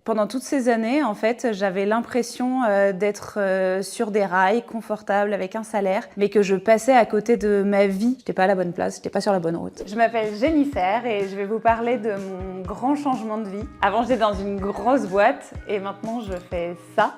Pendant toutes ces années, en fait, j'avais l'impression d'être sur des rails, confortable, avec un salaire, mais que je passais à côté de ma vie. J'étais pas à la bonne place, j'étais pas sur la bonne route. Je m'appelle Jennifer et je vais vous parler de mon grand changement de vie. Avant, j'étais dans une grosse boîte et maintenant, je fais ça.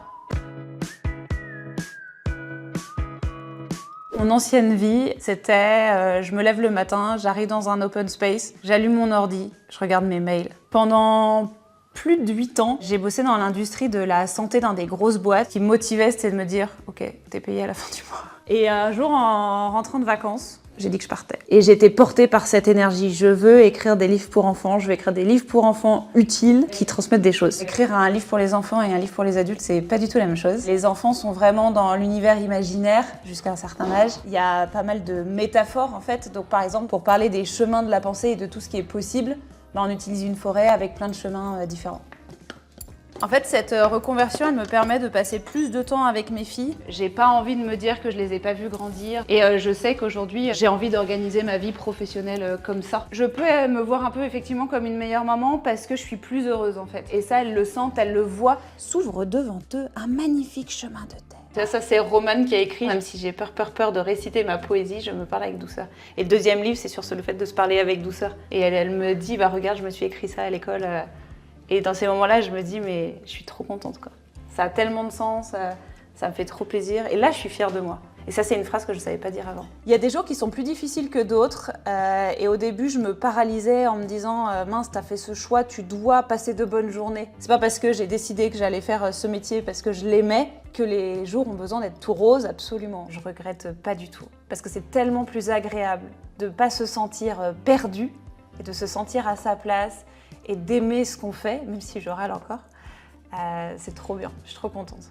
Mon ancienne vie, c'était je me lève le matin, j'arrive dans un open space, j'allume mon ordi, je regarde mes mails. Pendant plus de 8 ans, j'ai bossé dans l'industrie de la santé dans des grosses boîtes. Ce qui me motivait, c'était de me dire « Ok, t'es payé à la fin du mois ». Et un jour, en rentrant de vacances, j'ai dit que je partais. Et j'étais portée par cette énergie. Je veux écrire des livres pour enfants, je veux écrire des livres pour enfants utiles qui transmettent des choses. Écrire un livre pour les enfants et un livre pour les adultes, c'est pas du tout la même chose. Les enfants sont vraiment dans l'univers imaginaire jusqu'à un certain âge. Il y a pas mal de métaphores en fait. Donc par exemple, pour parler des chemins de la pensée et de tout ce qui est possible, on utilise une forêt avec plein de chemins différents. En fait, cette reconversion, elle me permet de passer plus de temps avec mes filles. J'ai pas envie de me dire que je les ai pas vues grandir. Et je sais qu'aujourd'hui, j'ai envie d'organiser ma vie professionnelle comme ça. Je peux me voir un peu effectivement comme une meilleure maman parce que je suis plus heureuse en fait. Et ça, elles le sentent, elles le voient. S'ouvre devant eux un magnifique chemin de terre. Ça c'est Romane qui a écrit. Même si j'ai peur de réciter ma poésie, je me parle avec douceur. Et le deuxième livre, c'est sur le fait de se parler avec douceur. Et elle me dit, bah regarde, je me suis écrit ça à l'école. Et dans ces moments-là, je me dis, mais je suis trop contente, quoi. Ça a tellement de sens, ça me fait trop plaisir. Et là, je suis fière de moi. Et ça, c'est une phrase que je ne savais pas dire avant. Il y a des jours qui sont plus difficiles que d'autres. Et au début, je me paralysais en me disant « Mince, t'as fait ce choix, tu dois passer de bonnes journées. » C'est pas parce que j'ai décidé que j'allais faire ce métier parce que je l'aimais que les jours ont besoin d'être tout rose, absolument. Je regrette pas du tout. Parce que c'est tellement plus agréable de ne pas se sentir perdu et de se sentir à sa place et d'aimer ce qu'on fait, même si je râle encore. C'est trop bien, je suis trop contente.